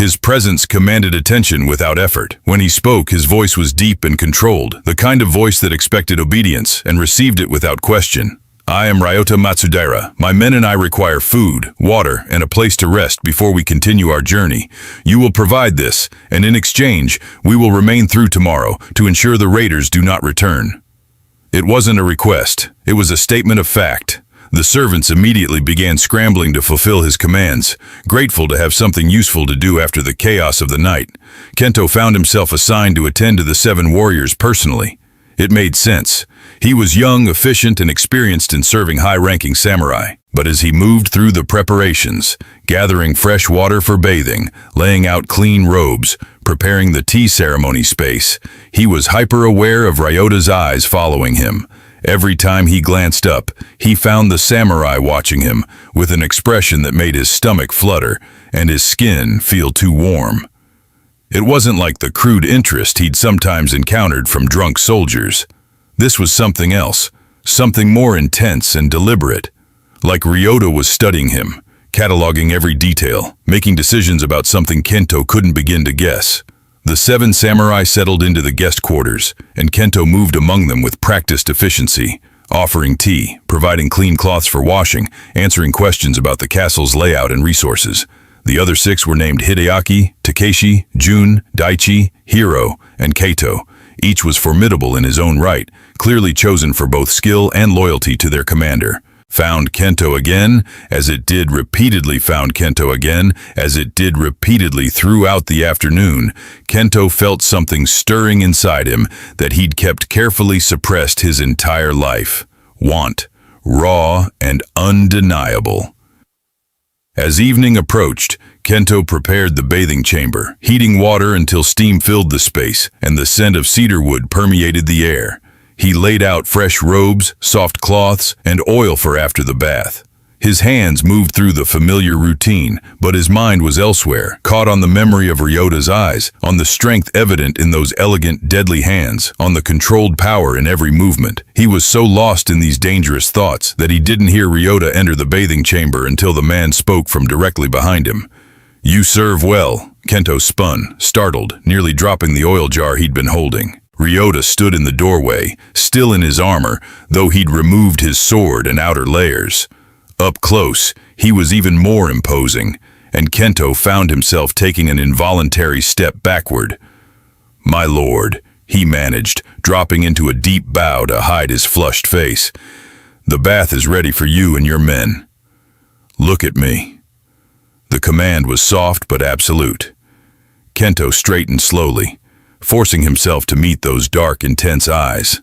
His presence commanded attention without effort. When he spoke, his voice was deep and controlled, the kind of voice that expected obedience and received it without question. I am Ryota Matsudaira. My men and I require food, water, and a place to rest before we continue our journey. You will provide this, and in exchange, we will remain through tomorrow to ensure the raiders do not return. It wasn't a request. It was a statement of fact. The servants immediately began scrambling to fulfill his commands, grateful to have something useful to do after the chaos of the night. Kento found himself assigned to attend to the 7 warriors personally. It made sense. He was young, efficient, and experienced in serving high-ranking samurai. But as he moved through the preparations, gathering fresh water for bathing, laying out clean robes, preparing the tea ceremony space, he was hyper-aware of Ryota's eyes following him. Every time he glanced up, he found the samurai watching him with an expression that made his stomach flutter and his skin feel too warm. It wasn't like the crude interest he'd sometimes encountered from drunk soldiers. This was something else, something more intense and deliberate. Like Ryota was studying him, cataloging every detail, making decisions about something Kento couldn't begin to guess. The 7 samurai settled into the guest quarters, and Kento moved among them with practiced efficiency, offering tea, providing clean cloths for washing, answering questions about the castle's layout and resources. The other 6 were named Hideaki, Takeshi, Jun, Daichi, Hiro, and Kaito. Each was formidable in his own right, clearly chosen for both skill and loyalty to their commander. Found Kento again, as it did repeatedly throughout the afternoon, Kento felt something stirring inside him that he'd kept carefully suppressed his entire life. Want, raw and undeniable. As evening approached, Kento prepared the bathing chamber, heating water until steam filled the space and the scent of cedarwood permeated the air. He laid out fresh robes, soft cloths, and oil for after the bath. His hands moved through the familiar routine, but his mind was elsewhere, caught on the memory of Ryota's eyes, on the strength evident in those elegant, deadly hands, on the controlled power in every movement. He was so lost in these dangerous thoughts that he didn't hear Ryota enter the bathing chamber until the man spoke from directly behind him. "You serve well." Kento spun, startled, nearly dropping the oil jar he'd been holding. Ryota stood in the doorway, still in his armor, though he'd removed his sword and outer layers. Up close, he was even more imposing, and Kento found himself taking an involuntary step backward. "My lord," he managed, dropping into a deep bow to hide his flushed face. "The bath is ready for you and your men. Look at me." The command was soft but absolute. Kento straightened slowly, forcing himself to meet those dark, intense eyes.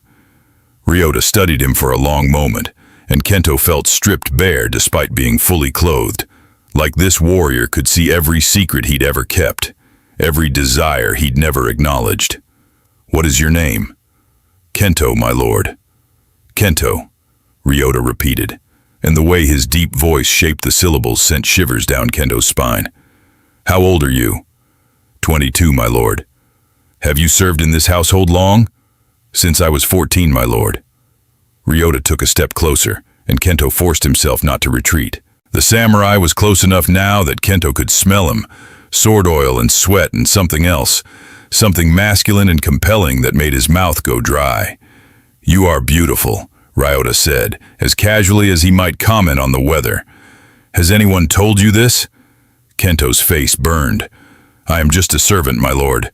Ryota studied him for a long moment, and Kento felt stripped bare despite being fully clothed. Like this warrior could see every secret he'd ever kept, every desire he'd never acknowledged. "What is your name?" "Kento, my lord." "Kento," Ryota repeated, and the way his deep voice shaped the syllables sent shivers down Kento's spine. "How old are you?" 22, my lord." "Have you served in this household long?" "Since I was 14, my lord." Ryota took a step closer, and Kento forced himself not to retreat. The samurai was close enough now that Kento could smell him, sword oil and sweat and something else, something masculine and compelling that made his mouth go dry. "You are beautiful," Ryota said, as casually as he might comment on the weather. "Has anyone told you this?" Kento's face burned. "I am just a servant, my lord.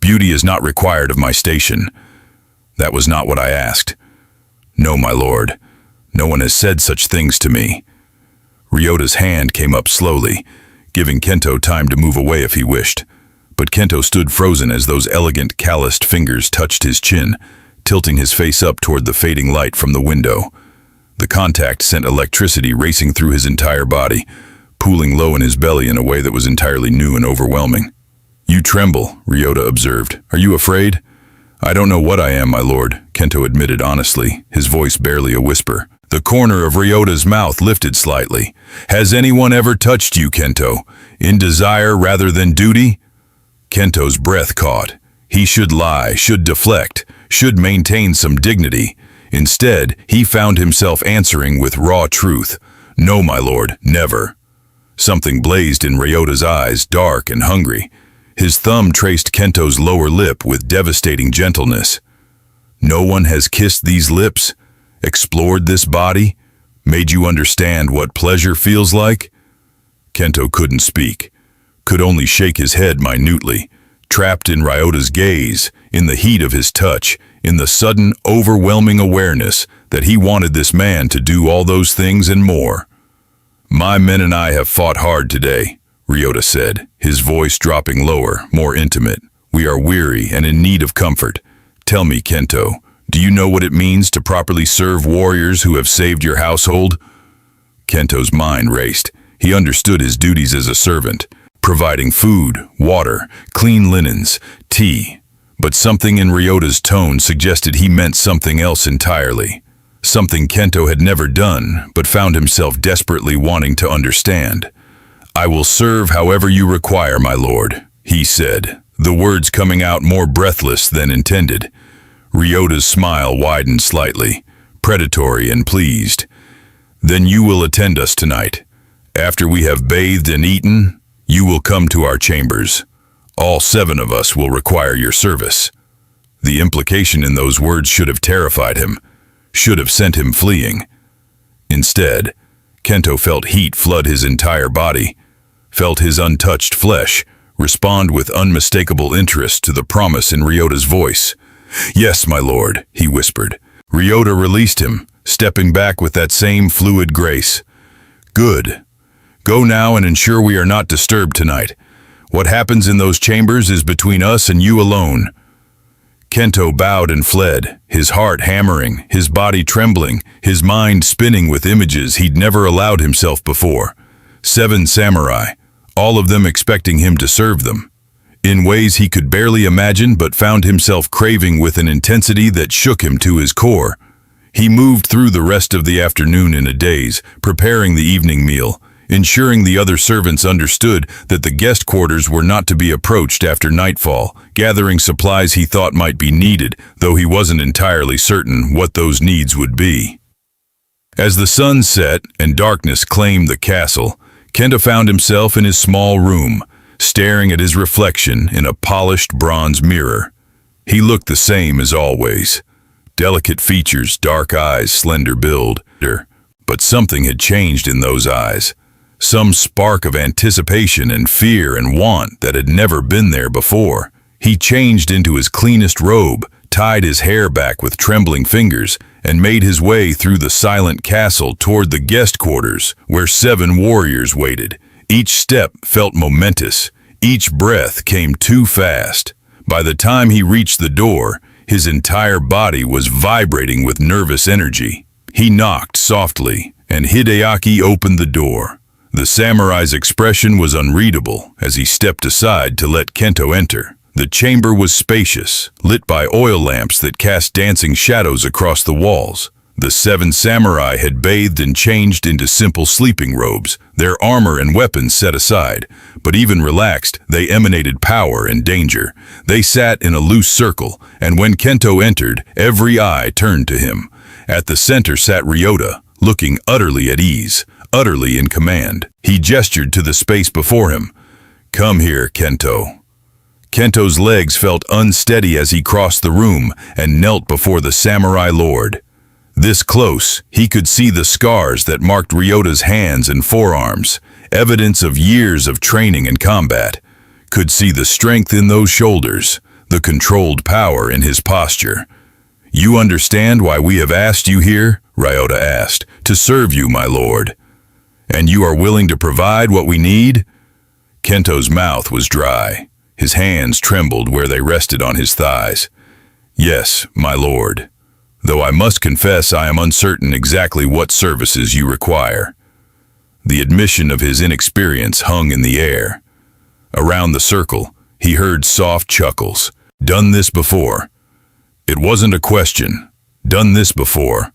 Beauty is not required of my station." "That was not what I asked." "No, my lord. No one has said such things to me." Ryota's hand came up slowly, giving Kento time to move away if he wished. But Kento stood frozen as those elegant, calloused fingers touched his chin, tilting his face up toward the fading light from the window. The contact sent electricity racing through his entire body, pooling low in his belly in a way that was entirely new and overwhelming. "You tremble," Ryota observed. "Are you afraid?" "I don't know what I am, my lord," Kento admitted honestly, his voice barely a whisper. The corner of Ryota's mouth lifted slightly. "Has anyone ever touched you, Kento? In desire rather than duty?" Kento's breath caught. He should lie, should deflect, should maintain some dignity. Instead, he found himself answering with raw truth. "No, my lord, never." Something blazed in Ryota's eyes, dark and hungry. His thumb traced Kento's lower lip with devastating gentleness. No one has kissed these lips, explored this body, made you understand what pleasure feels like? Kento couldn't speak, could only shake his head minutely, trapped in Ryota's gaze, in the heat of his touch, in the sudden, overwhelming awareness that he wanted this man to do all those things and more. "My men and I have fought hard today," Ryota said, his voice dropping lower, more intimate. "We are weary and in need of comfort. Tell me, Kento, do you know what it means to properly serve warriors who have saved your household?" Kento's mind raced. He understood his duties as a servant, providing food, water, clean linens, tea. But something in Ryota's tone suggested he meant something else entirely. Something Kento had never done, but found himself desperately wanting to understand. "I will serve however you require, my lord," he said, the words coming out more breathless than intended. Ryota's smile widened slightly, predatory and pleased. "Then you will attend us tonight. After we have bathed and eaten, you will come to our chambers. All 7 of us will require your service." The implication in those words should have terrified him, should have sent him fleeing. Instead, Kento felt heat flood his entire body, felt his untouched flesh respond with unmistakable interest to the promise in Ryota's voice. "Yes, my lord," he whispered. Ryota released him, stepping back with that same fluid grace. "Good. Go now and ensure we are not disturbed tonight. What happens in those chambers is between us and you alone." Kento bowed and fled, his heart hammering, his body trembling, his mind spinning with images he'd never allowed himself before. 7 samurai, all of them expecting him to serve them, in ways he could barely imagine but found himself craving with an intensity that shook him to his core. He moved through the rest of the afternoon in a daze, preparing the evening meal, ensuring the other servants understood that the guest quarters were not to be approached after nightfall, gathering supplies he thought might be needed, though he wasn't entirely certain what those needs would be. As the sun set and darkness claimed the castle, Kento found himself in his small room, staring at his reflection in a polished bronze mirror. He looked the same as always. Delicate features, dark eyes, slender build. But something had changed in those eyes. Some spark of anticipation and fear and want that had never been there before. He changed into his cleanest robe, tied his hair back with trembling fingers, and made his way through the silent castle toward the guest quarters, where 7 warriors waited. Each step felt momentous. Each breath came too fast. By the time he reached the door, his entire body was vibrating with nervous energy. He knocked softly, and Hideaki opened the door. The samurai's expression was unreadable as he stepped aside to let Kento enter. The chamber was spacious, lit by oil lamps that cast dancing shadows across the walls. The 7 samurai had bathed and changed into simple sleeping robes, their armor and weapons set aside, but even relaxed, they emanated power and danger. They sat in a loose circle, and when Kento entered, every eye turned to him. At the center sat Ryota, looking utterly at ease, utterly in command. He gestured to the space before him. "Come here, Kento." Kento's legs felt unsteady as he crossed the room and knelt before the samurai lord. This close, he could see the scars that marked Ryota's hands and forearms, evidence of years of training and combat. Could see the strength in those shoulders, the controlled power in his posture. "You understand why we have asked you here?" Ryota asked. "To serve you, my lord. And you are willing to provide what we need?" Kento's mouth was dry. His hands trembled where they rested on his thighs. "Yes, my lord. Though I must confess I am uncertain exactly what services you require." The admission of his inexperience hung in the air. Around the circle, he heard soft chuckles. "Done this before." It wasn't a question. Done this before.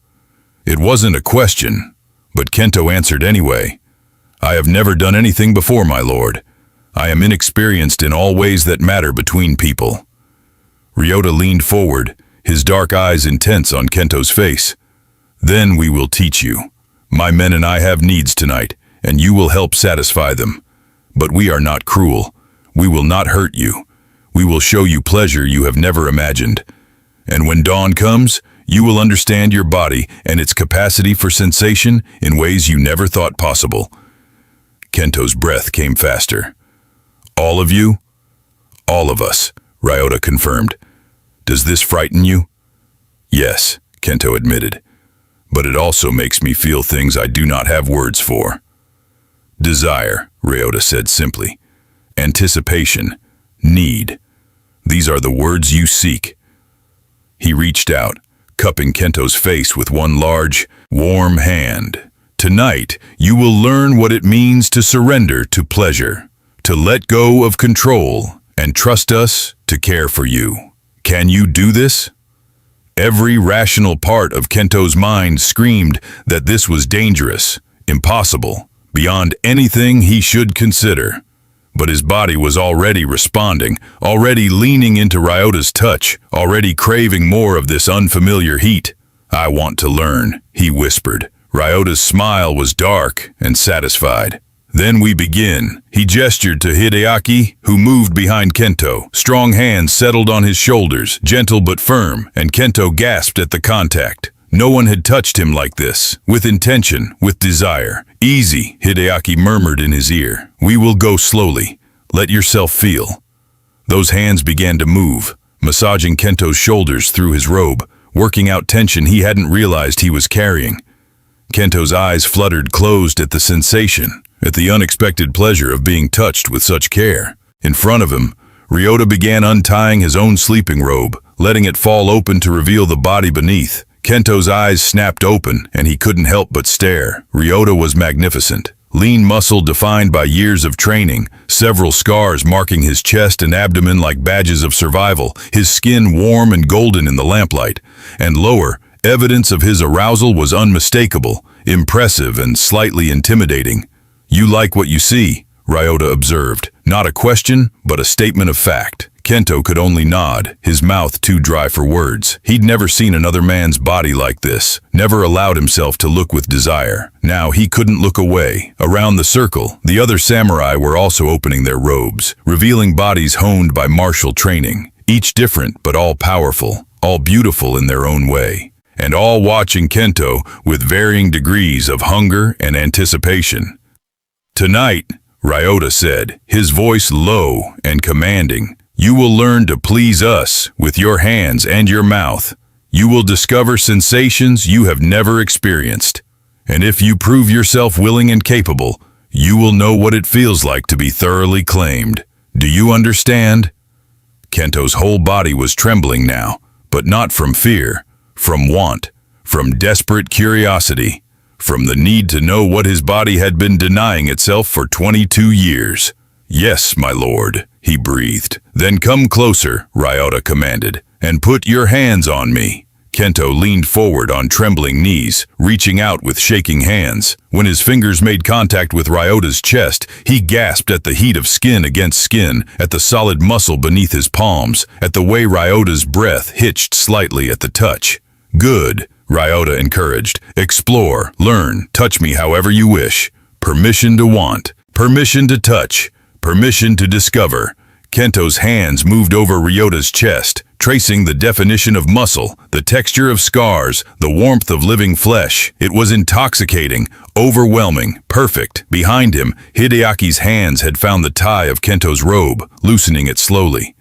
It wasn't a question. But Kento answered anyway. "I have never done anything before, my lord. I am inexperienced in all ways that matter between people." Ryota leaned forward, his dark eyes intense on Kento's face. "Then we will teach you. My men and I have needs tonight, and you will help satisfy them. But we are not cruel. We will not hurt you. We will show you pleasure you have never imagined. And when dawn comes, you will understand your body and its capacity for sensation in ways you never thought possible. Kento's breath came faster. All of you? All of us, Ryota confirmed. Does this frighten you? Yes, Kento admitted. But it also makes me feel things I do not have words for. Desire, Ryota said simply. Anticipation. Need. These are the words you seek. He reached out, cupping Kento's face with one large, warm hand. Tonight, you will learn what it means to surrender to pleasure, to let go of control, and trust us to care for you. Can you do this? Every rational part of Kento's mind screamed that this was dangerous, impossible, beyond anything he should consider. But his body was already responding, already leaning into Ryota's touch, already craving more of this unfamiliar heat. I want to learn, he whispered. Ryota's smile was dark and satisfied. Then we begin. He gestured to Hideaki, who moved behind Kento. Strong hands settled on his shoulders, gentle but firm, and Kento gasped at the contact. No one had touched him like this, with intention, with desire. Easy, Hideaki murmured in his ear. We will go slowly. Let yourself feel. Those hands began to move, massaging Kento's shoulders through his robe, working out tension he hadn't realized he was carrying. Kento's eyes fluttered closed at the sensation, at the unexpected pleasure of being touched with such care. In front of him, Ryota began untying his own sleeping robe, letting it fall open to reveal the body beneath. Kento's eyes snapped open, and he couldn't help but stare. Ryota was magnificent. Lean muscle defined by years of training, several scars marking his chest and abdomen like badges of survival, his skin warm and golden in the lamplight. And lower, evidence of his arousal was unmistakable, impressive and slightly intimidating. You like what you see, Ryota observed. Not a question, but a statement of fact. Kento could only nod, his mouth too dry for words. He'd never seen another man's body like this, never allowed himself to look with desire. Now he couldn't look away. Around the circle, the other samurai were also opening their robes, revealing bodies honed by martial training, each different but all powerful, all beautiful in their own way, and all watching Kento with varying degrees of hunger and anticipation. Tonight, Ryota said, his voice low and commanding, you will learn to please us with your hands and your mouth. You will discover sensations you have never experienced. And if you prove yourself willing and capable, you will know what it feels like to be thoroughly claimed. Do you understand? Kento's whole body was trembling now, but not from fear, from want, from desperate curiosity, from the need to know what his body had been denying itself for 22 years. Yes, my lord, he breathed. Then come closer, Ryota commanded, and put your hands on me. Kento leaned forward on trembling knees, reaching out with shaking hands. When his fingers made contact with Ryota's chest, he gasped at the heat of skin against skin, at the solid muscle beneath his palms, at the way Ryota's breath hitched slightly at the touch. Good, Ryota encouraged. Explore, learn, touch me however you wish. Permission to want, permission to touch, permission to discover. Kento's hands moved over Ryota's chest, tracing the definition of muscle, the texture of scars, the warmth of living flesh. It was intoxicating, overwhelming, perfect. Behind him, Hideaki's hands had found the tie of Kento's robe, loosening it slowly.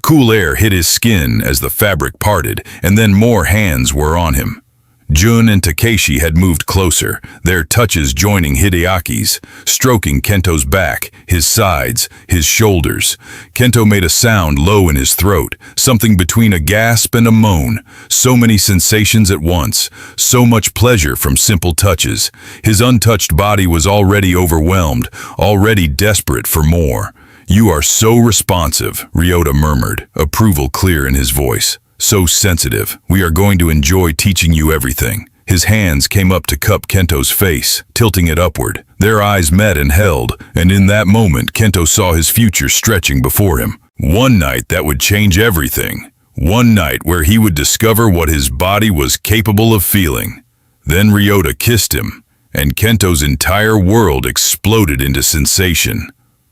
Cool air hit his skin as the fabric parted, and then more hands were on him. Jun and Takeshi had moved closer, their touches joining Hideaki's, stroking Kento's back, his sides, his shoulders. Kento made a sound low in his throat, something between a gasp and a moan. So many sensations at once, so much pleasure from simple touches. His untouched body was already overwhelmed, already desperate for more. You are so responsive, Ryota murmured, approval clear in his voice. So sensitive. We are going to enjoy teaching you everything. His hands came up to cup Kento's face, tilting it upward. Their eyes met and held, and in that moment Kento saw his future stretching before him. One night that would change everything. One night where he would discover what his body was capable of feeling. Then Ryota kissed him, and Kento's entire world exploded into sensation.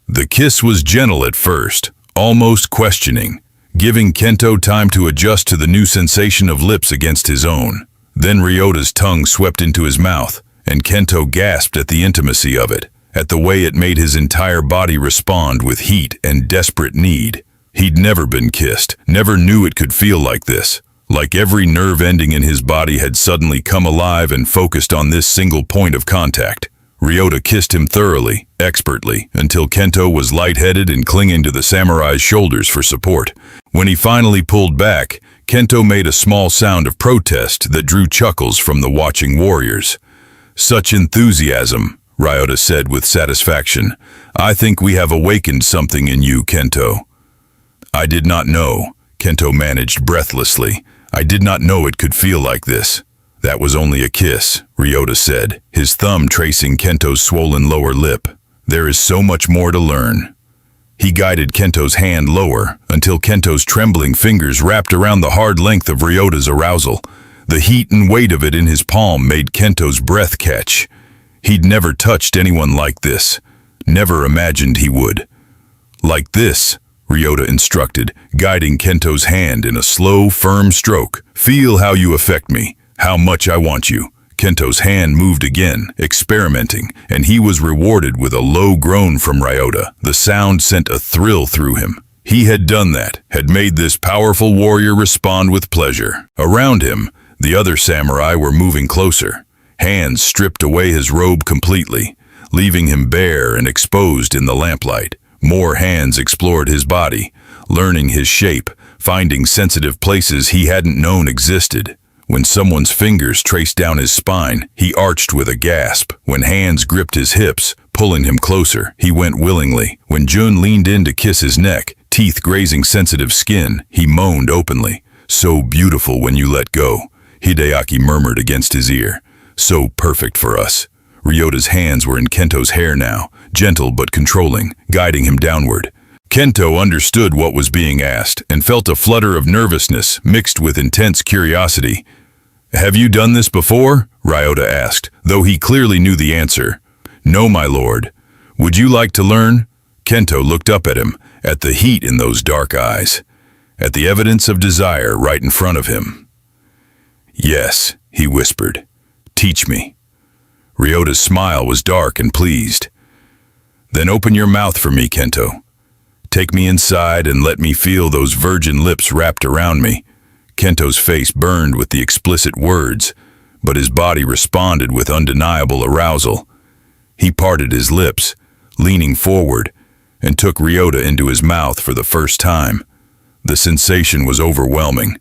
The kiss was gentle at first, almost questioning, giving Kento time to adjust to the new sensation of lips against his own. Then Ryota's tongue swept into his mouth, and Kento gasped at the intimacy of it, at the way it made his entire body respond with heat and desperate need. He'd never been kissed, never knew it could feel like this. Like every nerve ending in his body had suddenly come alive and focused on this single point of contact. Ryota kissed him thoroughly, expertly, until Kento was lightheaded and clinging to the samurai's shoulders for support. When he finally pulled back, Kento made a small sound of protest that drew chuckles from the watching warriors. "Such enthusiasm," Ryota said with satisfaction. "I think we have awakened something in you, Kento." "I did not know," Kento managed breathlessly. "I did not know it could feel like this." "That was only a kiss," Ryota said, his thumb tracing Kento's swollen lower lip. "There is so much more to learn." He guided Kento's hand lower, until Kento's trembling fingers wrapped around the hard length of Ryota's arousal. The heat and weight of it in his palm made Kento's breath catch. He'd never touched anyone like this, never imagined he would. "Like this," Ryota instructed, guiding Kento's hand in a slow, firm stroke. "Feel how you affect me, how much I want you." Kento's hand moved again, experimenting, and he was rewarded with a low groan from Ryota. The sound sent a thrill through him. He had done that, had made this powerful warrior respond with pleasure. Around him, the other samurai were moving closer. Hands stripped away his robe completely, leaving him bare and exposed in the lamplight. More hands explored his body, learning his shape, finding sensitive places he hadn't known existed. When someone's fingers traced down his spine, he arched with a gasp. When hands gripped his hips, pulling him closer, he went willingly. When Jun leaned in to kiss his neck, teeth grazing sensitive skin, he moaned openly. "So beautiful when you let go," Hideaki murmured against his ear. "So perfect for us." Ryota's hands were in Kento's hair now, gentle but controlling, guiding him downward. Kento understood what was being asked and felt a flutter of nervousness mixed with intense curiosity. "Have you done this before?" Ryota asked, though he clearly knew the answer. "No, my lord." "Would you like to learn?" Kento looked up at him, at the heat in those dark eyes, at the evidence of desire right in front of him. "Yes," he whispered. "Teach me." Ryota's smile was dark and pleased. "Then open your mouth for me, Kento. Take me inside and let me feel those virgin lips wrapped around me." Kento's face burned with the explicit words, but his body responded with undeniable arousal. He parted his lips, leaning forward, and took Ryota into his mouth for the first time. The sensation was overwhelming.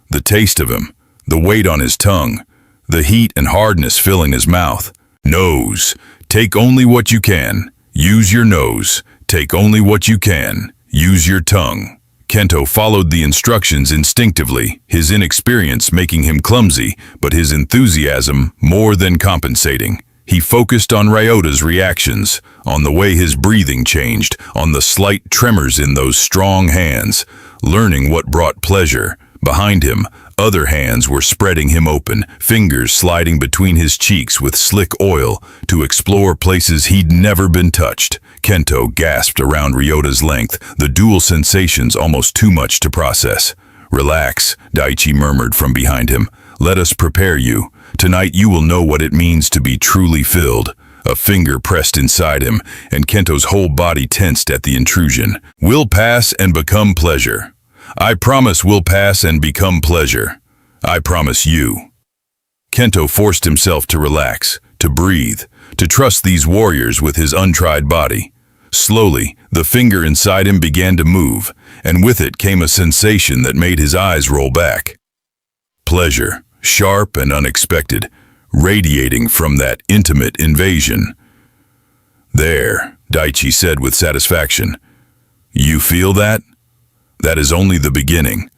The taste of him, the weight on his tongue, the heat and hardness filling his mouth. "Nose. Take only what you can. Use your nose. Take only what you can. Use your tongue." Kento followed the instructions instinctively, his inexperience making him clumsy, but his enthusiasm more than compensating. He focused on Ryota's reactions, on the way his breathing changed, on the slight tremors in those strong hands, learning what brought pleasure. Behind him, other hands were spreading him open, fingers sliding between his cheeks with slick oil to explore places he'd never been touched. Kento gasped around Ryota's length, the dual sensations almost too much to process. "Relax," Daichi murmured from behind him. "Let us prepare you. Tonight you will know what it means to be truly filled." A finger pressed inside him, and Kento's whole body tensed at the intrusion. "We'll pass and become pleasure. I promise we'll pass and become pleasure. I promise you." Kento forced himself to relax, to breathe, to trust these warriors with his untried body. Slowly, the finger inside him began to move, and with it came a sensation that made his eyes roll back. Pleasure, sharp and unexpected, radiating from that intimate invasion. "There," Daichi said with satisfaction. "You feel that? That is only the beginning."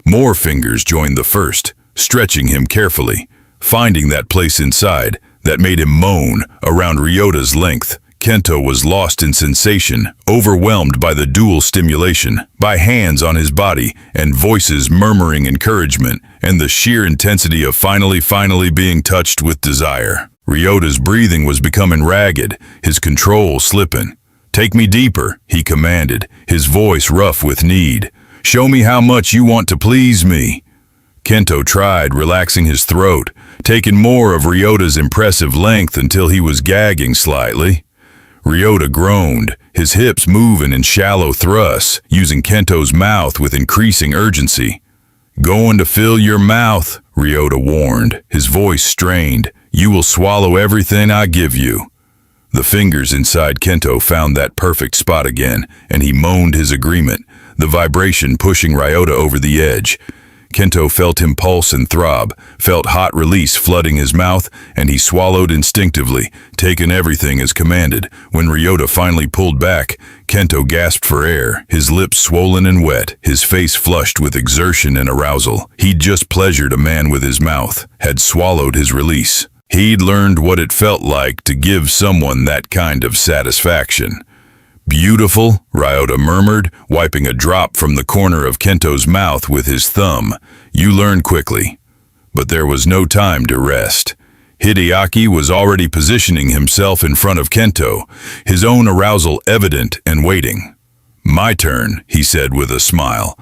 More fingers joined the first, stretching him carefully, finding that place inside that made him moan around Ryota's length. Kento was lost in sensation, overwhelmed by the dual stimulation, by hands on his body and voices murmuring encouragement, and the sheer intensity of finally being touched with desire. Ryota's breathing was becoming ragged, his control slipping. "Take me deeper," he commanded, his voice rough with need. "Show me how much you want to please me." Kento tried, relaxing his throat, taking more of Ryota's impressive length until he was gagging slightly. Ryota groaned, his hips moving in shallow thrusts, using Kento's mouth with increasing urgency. "Going to fill your mouth," Ryota warned, his voice strained. "You will swallow everything I give you." The fingers inside Kento found that perfect spot again, and he moaned his agreement, the vibration pushing Ryota over the edge. Kento felt him pulse and throb, felt hot release flooding his mouth, and he swallowed instinctively, taking everything as commanded. When Ryota finally pulled back, Kento gasped for air, his lips swollen and wet, his face flushed with exertion and arousal. He'd just pleasured a man with his mouth, had swallowed his release. He'd learned what it felt like to give someone that kind of satisfaction. "Beautiful," Ryota murmured, wiping a drop from the corner of Kento's mouth with his thumb. "You learn quickly." But there was no time to rest. Hideaki was already positioning himself in front of Kento, his own arousal evident and waiting. "My turn," he said with a smile.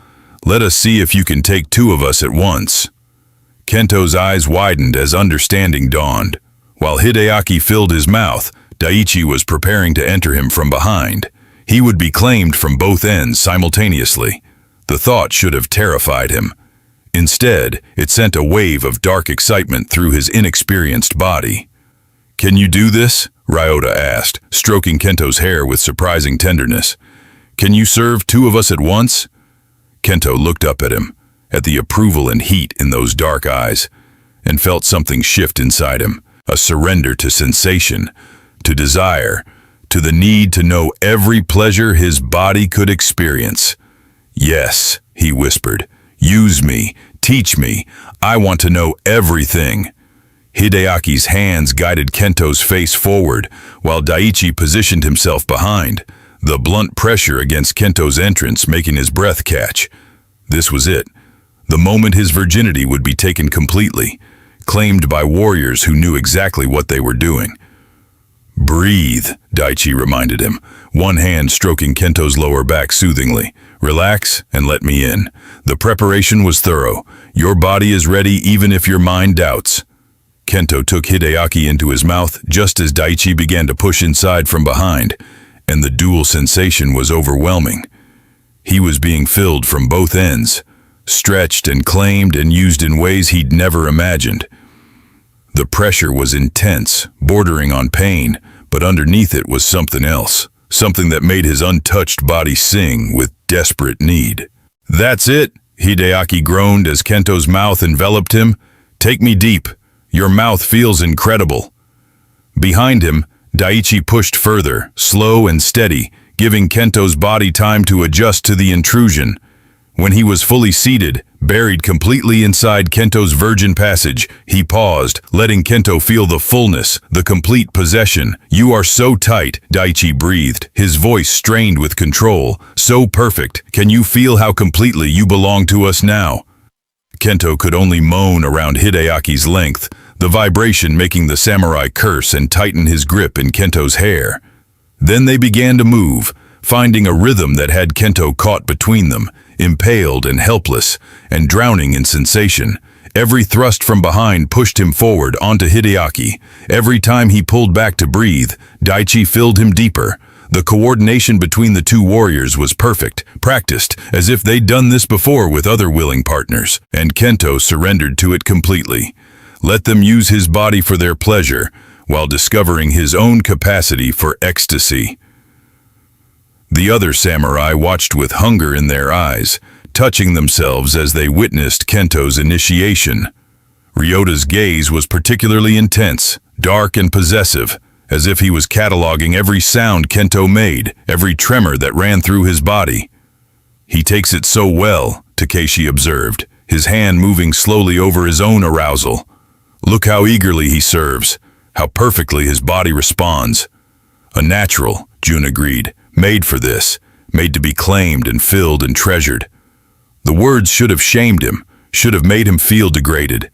"Let us see if you can take two of us at once." Kento's eyes widened as understanding dawned. While Hideaki filled his mouth, Daichi was preparing to enter him from behind. He would be claimed from both ends simultaneously. The thought should have terrified him. Instead, it sent a wave of dark excitement through his inexperienced body. "Can you do this?" Ryota asked, stroking Kento's hair with surprising tenderness. "Can you serve two of us at once?" Kento looked up at him, at the approval and heat in those dark eyes, and felt something shift inside him, a surrender to sensation, to desire, to the need to know every pleasure his body could experience. "Yes," he whispered, "use me, teach me, I want to know everything." Hideaki's hands guided Kento's face forward, while Daichi positioned himself behind, the blunt pressure against Kento's entrance making his breath catch. This was it, the moment his virginity would be taken completely, claimed by warriors who knew exactly what they were doing. "Breathe," Daichi reminded him, one hand stroking Kento's lower back soothingly. "Relax and let me in. The preparation was thorough. Your body is ready even if your mind doubts." Kento took Hideaki into his mouth just as Daichi began to push inside from behind, and the dual sensation was overwhelming. He was being filled from both ends, stretched and claimed and used in ways he'd never imagined. The pressure was intense, bordering on pain, but underneath it was something else, something that made his untouched body sing with desperate need. "That's it," Hideaki groaned as Kento's mouth enveloped him. "Take me deep. Your mouth feels incredible." Behind him, Daichi pushed further, slow and steady, giving Kento's body time to adjust to the intrusion. When he was fully seated, buried completely inside Kento's virgin passage, he paused, letting Kento feel the fullness, the complete possession. "You are so tight," Daichi breathed, his voice strained with control. "So perfect. Can you feel how completely you belong to us now?" Kento could only moan around Hideaki's length, the vibration making the samurai curse and tighten his grip in Kento's hair. Then they began to move, finding a rhythm that had Kento caught between them, impaled and helpless, and drowning in sensation. Every thrust from behind pushed him forward onto Hideaki. Every time he pulled back to breathe, Daichi filled him deeper. The coordination between the two warriors was perfect, practiced, as if they'd done this before with other willing partners, and Kento surrendered to it completely. Let them use his body for their pleasure, while discovering his own capacity for ecstasy. The other samurai watched with hunger in their eyes, touching themselves as they witnessed Kento's initiation. Ryota's gaze was particularly intense, dark and possessive, as if he was cataloging every sound Kento made, every tremor that ran through his body. "He takes it so well," Takeshi observed, his hand moving slowly over his own arousal. "Look how eagerly he serves, how perfectly his body responds." "A natural," Jun agreed, "made for this, made to be claimed and filled and treasured." The words should have shamed him, should have made him feel degraded.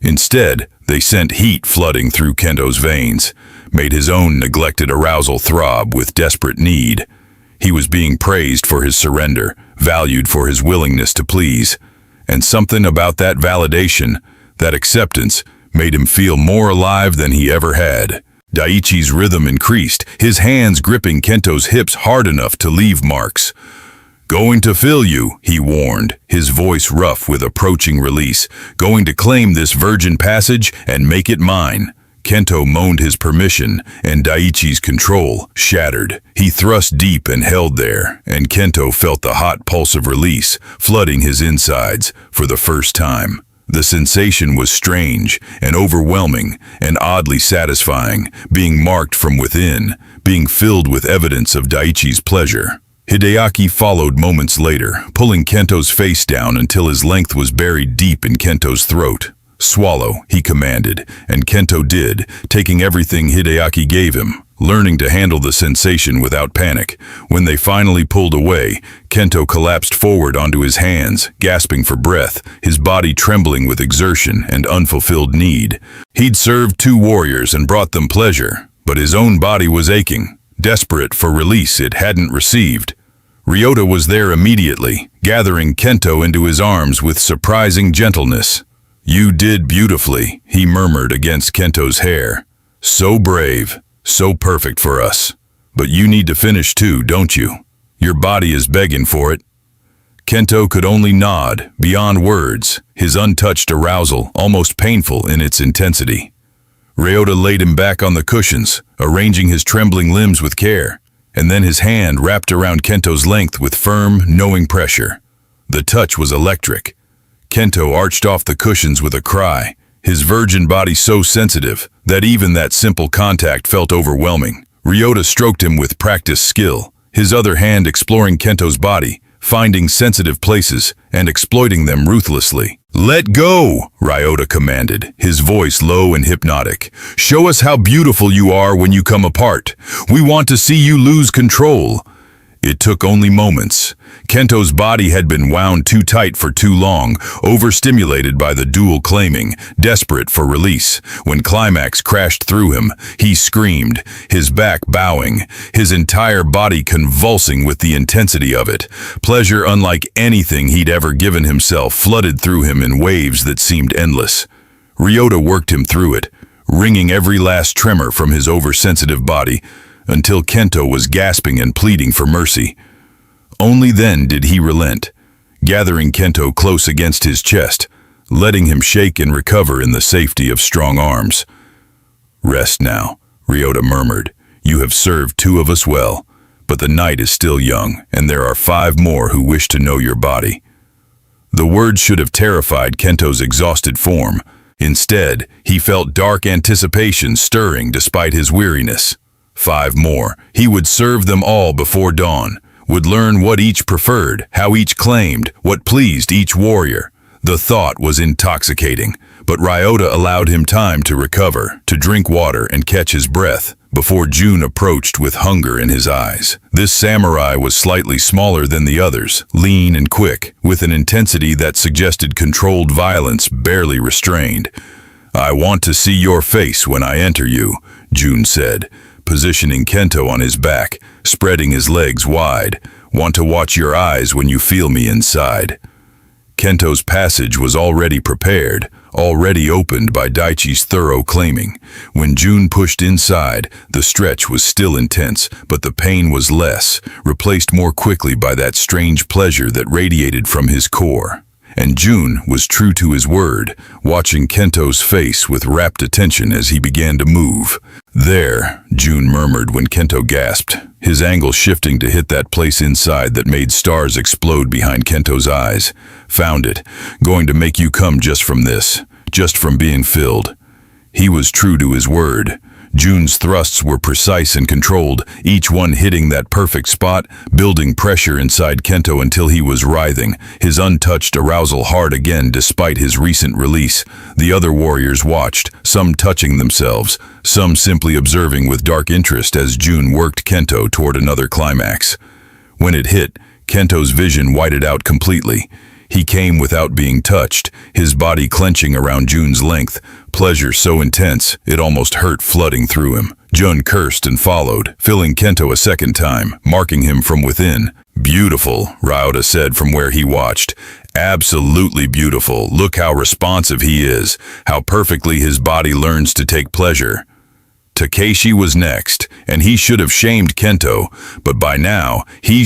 Instead, They sent heat flooding through Kento's veins, made his own neglected arousal throb with desperate need. He was being praised for his surrender, valued for his willingness to please. And something about that validation, that acceptance, made him feel more alive than he ever had. Daiichi's rhythm increased, his hands gripping Kento's hips hard enough to leave marks. "Going to fill you," he warned, his voice rough with approaching release. "Going to claim this virgin passage and make it mine." Kento moaned his permission, and Daiichi's control shattered. He thrust deep and held there, and Kento felt the hot pulse of release flooding his insides for the first time. The sensation was strange and overwhelming and oddly satisfying, being marked from within, being filled with evidence of Daiichi's pleasure. Hideaki followed moments later, pulling Kento's face down until his length was buried deep in Kento's throat. "Swallow," he commanded, and Kento did, taking everything Hideaki gave him, learning to handle the sensation without panic. When they finally pulled away, Kento collapsed forward onto his hands, gasping for breath, his body trembling with exertion and unfulfilled need. He'd served 2 warriors and brought them pleasure, but his own body was aching, desperate for release it hadn't received. Ryota was there immediately, gathering Kento into his arms with surprising gentleness. "You did beautifully," he murmured against Kento's hair. "So brave, so perfect for us. But you need to finish too, don't you? Your body is begging for it." Kento could only nod, beyond words, his untouched arousal almost painful in its intensity. Ryota laid him back on the cushions, arranging his trembling limbs with care, and then his hand wrapped around Kento's length with firm, knowing pressure. The touch was electric. Kento arched off the cushions with a cry, his virgin body so sensitive that even that simple contact felt overwhelming. Ryota stroked him with practiced skill, his other hand exploring Kento's body, finding sensitive places and exploiting them ruthlessly. "Let go," Ryota commanded, his voice low and hypnotic. "Show us how beautiful you are when you come apart. We want to see you lose control." It took only moments. Kento's body had been wound too tight for too long, overstimulated by the dual claiming, desperate for release. When climax crashed through him, he screamed, his back bowing, his entire body convulsing with the intensity of it. Pleasure unlike anything he'd ever given himself flooded through him in waves that seemed endless. Ryota worked him through it, wringing every last tremor from his oversensitive body, until Kento was gasping and pleading for mercy. Only then did he relent, gathering Kento close against his chest, letting him shake and recover in the safety of strong arms. "Rest now," Ryota murmured. "You have served 2 of us well, but the night is still young, and there are 5 more who wish to know your body." The words should have terrified Kento's exhausted form. Instead, he felt dark anticipation stirring despite his weariness. 5 more. He would serve them all before dawn, would learn what each preferred, how each claimed, what pleased each warrior. The thought was intoxicating, but Ryota allowed him time to recover, to drink water and catch his breath, before June approached with hunger in his eyes. This samurai was slightly smaller than the others, lean and quick, with an intensity that suggested controlled violence barely restrained. "I want to see your face when I enter you," June said, positioning Kento on his back, spreading his legs wide. "Want to watch your eyes when you feel me inside." Kento's passage was already prepared, already opened by Daiichi's thorough claiming. When June pushed inside, the stretch was still intense, but the pain was less, replaced more quickly by that strange pleasure that radiated from his core. And June was true to his word, watching Kento's face with rapt attention as he began to move. "There," June murmured when Kento gasped, his angle shifting to hit that place inside that made stars explode behind Kento's eyes. "Found it. Going to make you come just from this, just from being filled." He was true to his word. June's thrusts were precise and controlled, each one hitting that perfect spot, building pressure inside Kento until he was writhing, his untouched arousal hard again despite his recent release. The other warriors watched, some touching themselves, some simply observing with dark interest as June worked Kento toward another climax. When it hit, Kento's vision whited out completely. He came without being touched, his body clenching around Jun's length, pleasure so intense it almost hurt flooding through him. Jun cursed and followed, filling Kento a second time, marking him from within. "Beautiful," Ryota said from where he watched. "Absolutely beautiful. Look how responsive he is, how perfectly his body learns to take pleasure." Takeshi was next, and he should have shamed Kento, but by now he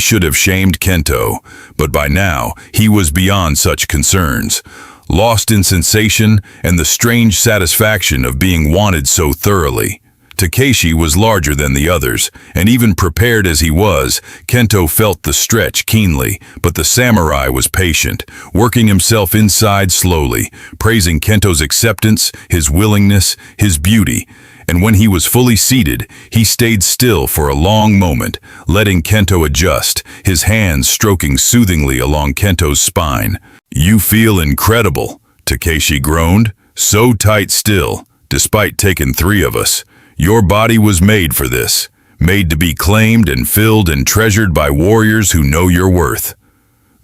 was beyond such concerns. Lost in sensation and the strange satisfaction of being wanted so thoroughly. Takeshi was larger than the others, and even prepared as he was, Kento felt the stretch keenly, but the samurai was patient, working himself inside slowly, praising Kento's acceptance, his willingness, his beauty. And when he was fully seated, he stayed still for a long moment, letting Kento adjust, his hands stroking soothingly along Kento's spine. "You feel incredible," Takeshi groaned. "So tight still, despite taking 3 of us. Your body was made for this, made to be claimed and filled and treasured by warriors who know your worth."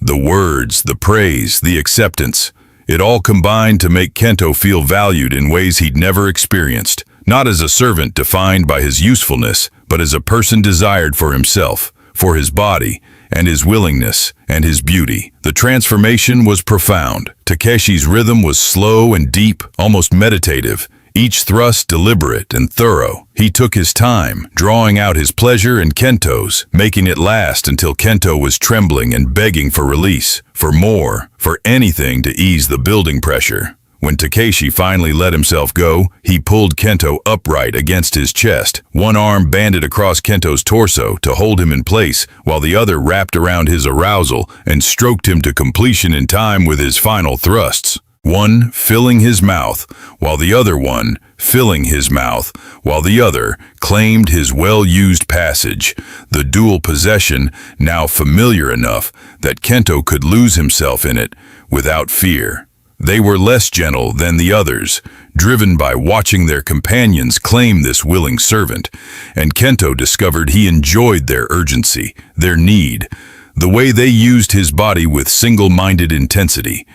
The words, the praise, the acceptance, it all combined to make Kento feel valued in ways he'd never experienced. Not as a servant defined by his usefulness, but as a person desired for himself, for his body, and his willingness, and his beauty. The transformation was profound. Takeshi's rhythm was slow and deep, almost meditative, each thrust deliberate and thorough. He took his time, drawing out his pleasure and Kento's, making it last until Kento was trembling and begging for release, for more, for anything to ease the building pressure. When Takeshi finally let himself go, he pulled Kento upright against his chest, one arm banded across Kento's torso to hold him in place, while the other wrapped around his arousal and stroked him to completion in time with his final thrusts. One filling his mouth, while the other one filling his mouth, while the other claimed his well-used passage, the dual possession now familiar enough that Kento could lose himself in it without fear. They were less gentle than the others, driven by watching their companions claim this willing servant, and Kento discovered he enjoyed their urgency, their need, the way they used his body with single-minded intensity.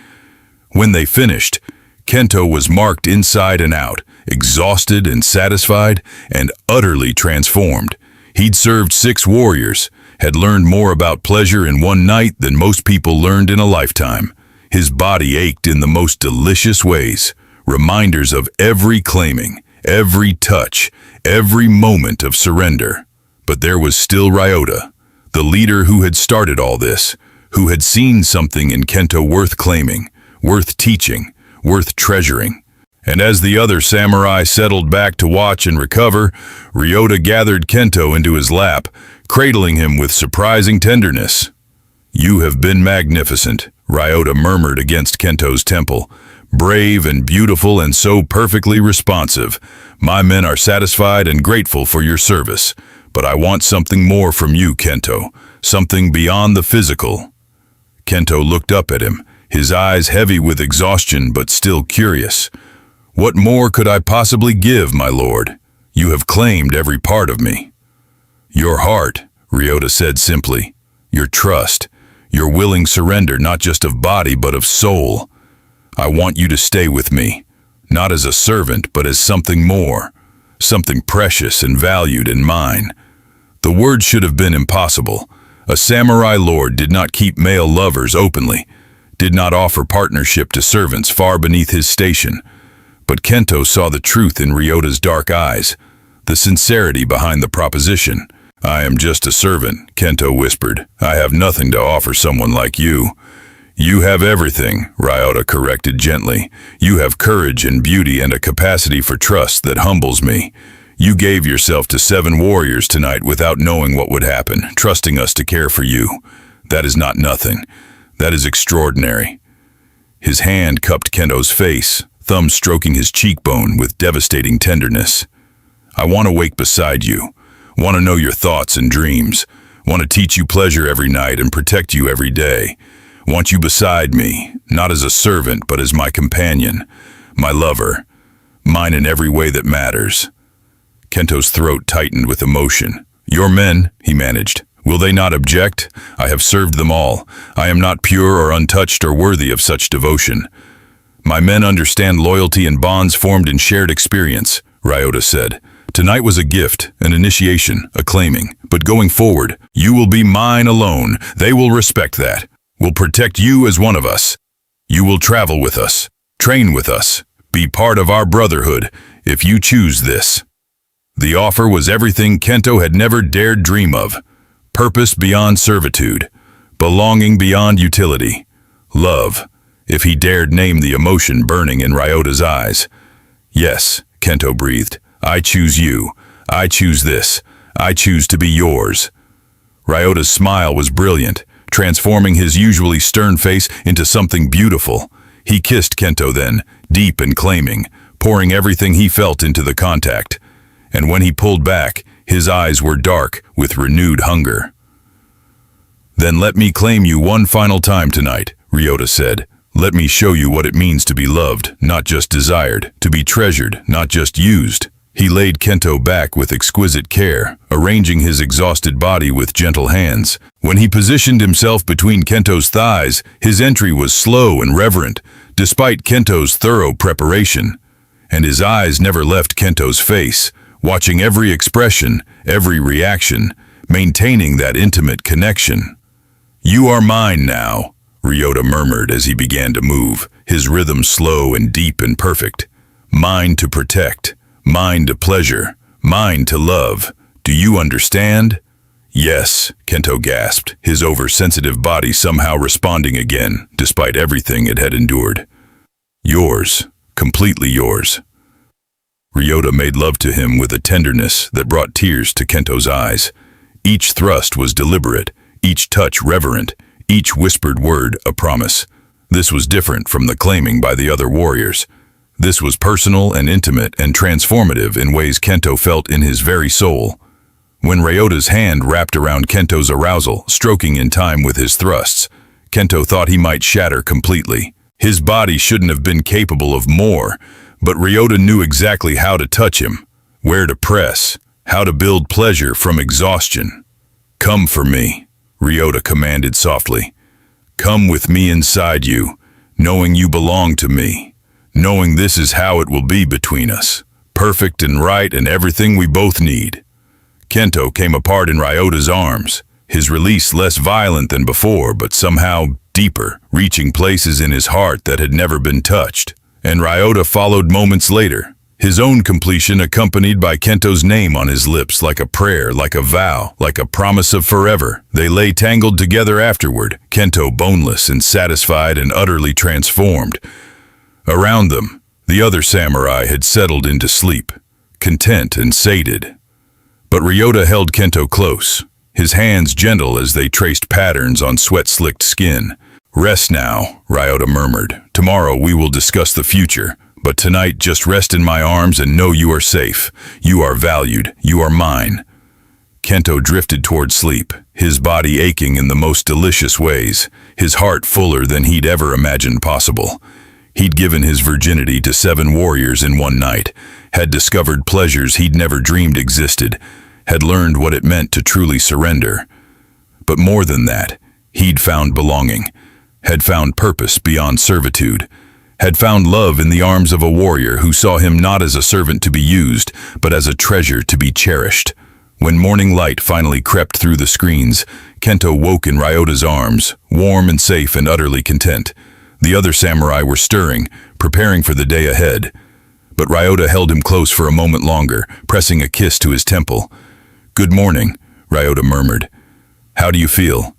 When they finished, Kento was marked inside and out, exhausted and satisfied, and utterly transformed. He'd served 6 warriors, had learned more about pleasure in one night than most people learned in a lifetime. His body ached in the most delicious ways, reminders of every claiming, every touch, every moment of surrender. But there was still Ryota, the leader who had started all this, who had seen something in Kento worth claiming, worth teaching, worth treasuring. And as the other samurai settled back to watch and recover, Ryota gathered Kento into his lap, cradling him with surprising tenderness. "You have been magnificent," Ryota murmured against Kento's temple. "Brave and beautiful and so perfectly responsive. My men are satisfied and grateful for your service. But I want something more from you, Kento, something beyond the physical." Kento looked up at him, his eyes heavy with exhaustion but still curious. "What more could I possibly give, my lord? You have claimed every part of me." "Your heart," Ryota said simply. "Your trust. Your willing surrender not just of body but of soul. I want you to stay with me, not as a servant but as something more, something precious and valued and mine." The word should have been impossible. A samurai lord did not keep male lovers openly, did not offer partnership to servants far beneath his station. But Kento saw the truth in Ryota's dark eyes, the sincerity behind the proposition. "I am just a servant," Kento whispered. "I have nothing to offer someone like you." "You have everything," Ryota corrected gently. "You have courage and beauty and a capacity for trust that humbles me. You gave yourself to 7 warriors tonight without knowing what would happen, trusting us to care for you. That is not nothing. That is extraordinary." His hand cupped Kento's face, thumb stroking his cheekbone with devastating tenderness. "I want to wake beside you. Want to know your thoughts and dreams. Want to teach you pleasure every night and protect you every day. Want you beside me, not as a servant but as my companion, my lover, mine in every way that matters." Kento's throat tightened with emotion. "Your men," he managed. Will they not object? I have served them all. I am not pure or untouched or worthy of such devotion. My men understand loyalty and bonds formed in shared experience, Ryota said. Tonight was a gift, an initiation, a claiming. But going forward, you will be mine alone. They will respect that. Will protect you as one of us. You will travel with us, train with us, be part of our brotherhood, if you choose this. The offer was everything Kento had never dared dream of. Purpose beyond servitude, belonging beyond utility, love, if he dared name the emotion burning in Ryota's eyes. Yes, Kento breathed. I choose you. I choose this. I choose to be yours. Ryota's smile was brilliant, transforming his usually stern face into something beautiful. He kissed Kento then, deep and claiming, pouring everything he felt into the contact. And when he pulled back, his eyes were dark with renewed hunger. Then let me claim you one final time tonight, Ryota said. Let me show you what it means to be loved, not just desired, to be treasured, not just used. He laid Kento back with exquisite care, arranging his exhausted body with gentle hands. When he positioned himself between Kento's thighs, his entry was slow and reverent, despite Kento's thorough preparation. And his eyes never left Kento's face, watching every expression, every reaction, maintaining that intimate connection. You are mine now, Ryota murmured as he began to move, his rhythm slow and deep and perfect. Mine to protect, mine to pleasure, mine to love. Do you understand? Yes, Kento gasped, his oversensitive body somehow responding again, despite everything it had endured. Yours, completely yours. Ryota made love to him with a tenderness that brought tears to Kento's eyes. Each thrust was deliberate, each touch reverent, each whispered word a promise. This was different from the claiming by the other warriors. This was personal and intimate and transformative in ways Kento felt in his very soul. When Ryota's hand wrapped around Kento's arousal, stroking in time with his thrusts, Kento thought he might shatter completely. His body shouldn't have been capable of more, but Ryota knew exactly how to touch him, where to press, how to build pleasure from exhaustion. Come for me, Ryota commanded softly. Come with me inside you, knowing you belong to me, knowing this is how it will be between us, perfect and right and everything we both need. Kento came apart in Ryota's arms, his release less violent than before, but somehow deeper, reaching places in his heart that had never been touched. And Ryota followed moments later, his own completion accompanied by Kento's name on his lips like a prayer, like a vow, like a promise of forever. They lay tangled together afterward, Kento boneless and satisfied and utterly transformed. Around them, the other samurai had settled into sleep, content and sated. But Ryota held Kento close, his hands gentle as they traced patterns on sweat-slicked skin. Rest now, Ryota murmured. Tomorrow we will discuss the future, but tonight just rest in my arms and know you are safe. You are valued. You are mine. Kento drifted toward sleep, his body aching in the most delicious ways, his heart fuller than he'd ever imagined possible. He'd given his virginity to 7 warriors in one night, had discovered pleasures he'd never dreamed existed, had learned what it meant to truly surrender. But more than that, he'd found belonging, had found purpose beyond servitude, had found love in the arms of a warrior who saw him not as a servant to be used, but as a treasure to be cherished. When morning light finally crept through the screens, Kento woke in Ryota's arms, warm and safe and utterly content. The other samurai were stirring, preparing for the day ahead. But Ryota held him close for a moment longer, pressing a kiss to his temple. Good morning, Ryota murmured. How do you feel?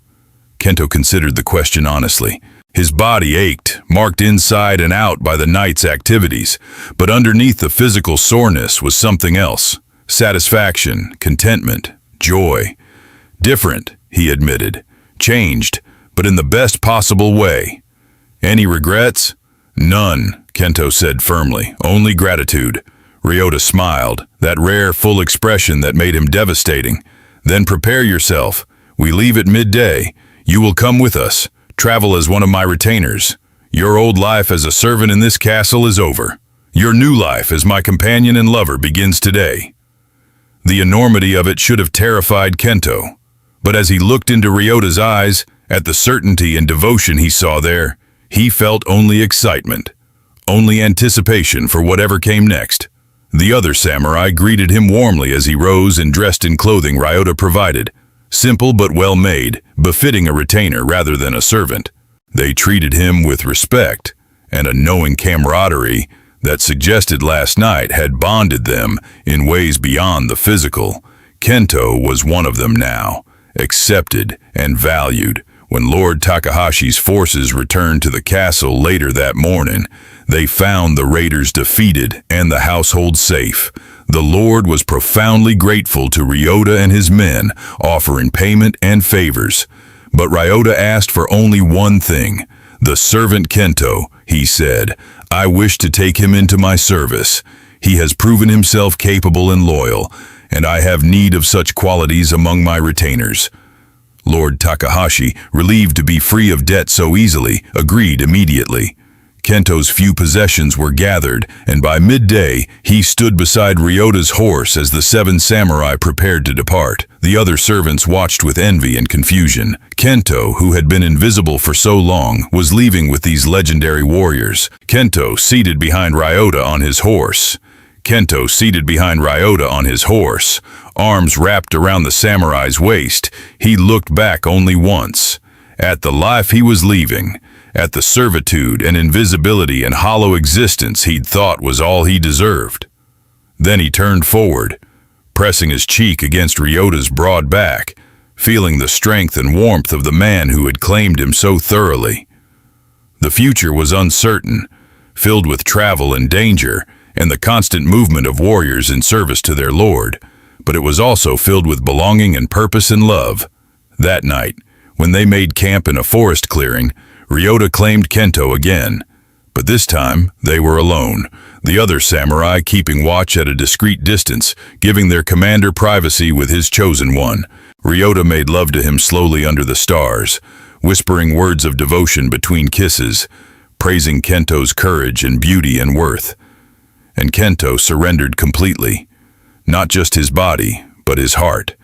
Kento considered the question honestly. His body ached, marked inside and out by the night's activities, but underneath the physical soreness was something else. Satisfaction, contentment, joy. Different, he admitted. Changed, but in the best possible way. Any regrets? None, Kento said firmly. Only gratitude. Ryota smiled, that rare, full expression that made him devastating. Then prepare yourself. We leave at midday. You will come with us. Travel as one of my retainers. Your old life as a servant in this castle is over. Your new life as my companion and lover begins today. The enormity of it should have terrified Kento. But as he looked into Ryota's eyes, at the certainty and devotion he saw there, he felt only excitement, only anticipation for whatever came next. The other samurai greeted him warmly as he rose and dressed in clothing Ryota provided, simple but well made, befitting a retainer rather than a servant. They treated him with respect and a knowing camaraderie that suggested last night had bonded them in ways beyond the physical. Kento was one of them now, accepted and valued. When Lord Takahashi's forces returned to the castle later that morning, they found the raiders defeated and the household safe. The Lord was profoundly grateful to Ryota and his men, offering payment and favors. But Ryota asked for only one thing. The servant Kento, he said, I wish to take him into my service. He has proven himself capable and loyal, and I have need of such qualities among my retainers. Lord Takahashi, relieved to be free of debt so easily, agreed immediately. Kento's few possessions were gathered, and by midday he stood beside Ryota's horse as the 7 samurai prepared to depart. The other servants watched with envy and confusion. Kento, who had been invisible for so long, was leaving with these legendary warriors. Kento seated behind Ryota on his horse. Arms wrapped around the samurai's waist, he looked back only once. At the life he was leaving, at the servitude and invisibility and hollow existence he'd thought was all he deserved. Then he turned forward, pressing his cheek against Ryota's broad back, feeling the strength and warmth of the man who had claimed him so thoroughly. The future was uncertain, filled with travel and danger, and the constant movement of warriors in service to their lord, but it was also filled with belonging and purpose and love. That night, when they made camp in a forest clearing, Ryota claimed Kento again, but this time they were alone, the other samurai keeping watch at a discreet distance, giving their commander privacy with his chosen one. Ryota made love to him slowly under the stars, whispering words of devotion between kisses, praising Kento's courage and beauty and worth. And Kento surrendered completely, not just his body, but his heart,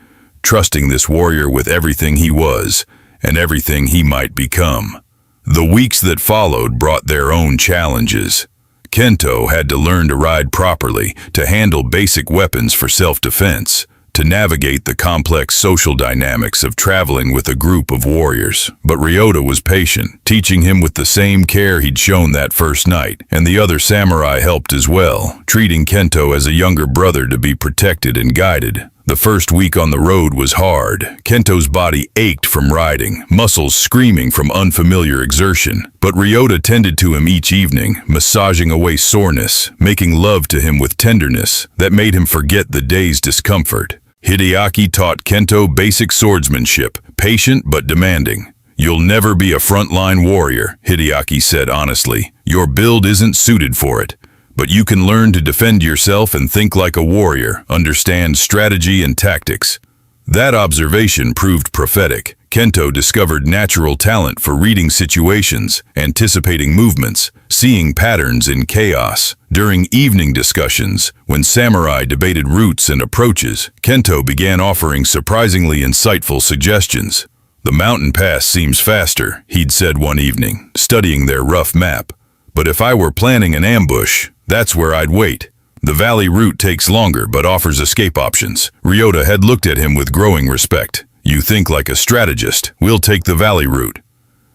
trusting this warrior with everything he was and everything he might become. The weeks that followed brought their own challenges. Kento had to learn to ride properly, to handle basic weapons for self-defense, to navigate the complex social dynamics of traveling with a group of warriors. But Ryota was patient, teaching him with the same care he'd shown that first night, and the other samurai helped as well, treating Kento as a younger brother to be protected and guided. The first week on the road was hard. Kento's body ached from riding, muscles screaming from unfamiliar exertion. But Ryota tended to him each evening, massaging away soreness, making love to him with tenderness that made him forget the day's discomfort. Hideaki taught Kento basic swordsmanship, patient but demanding. You'll never be a frontline warrior, Hideaki said honestly. Your build isn't suited for it. But you can learn to defend yourself and think like a warrior, understand strategy and tactics. That observation proved prophetic. Kento discovered natural talent for reading situations, anticipating movements, seeing patterns in chaos. During evening discussions, when samurai debated routes and approaches, Kento began offering surprisingly insightful suggestions. The mountain pass seems faster, he'd said one evening, studying their rough map. But if I were planning an ambush, that's where I'd wait. The valley route takes longer but offers escape options. Ryota had looked at him with growing respect. You think like a strategist. We'll take the valley route.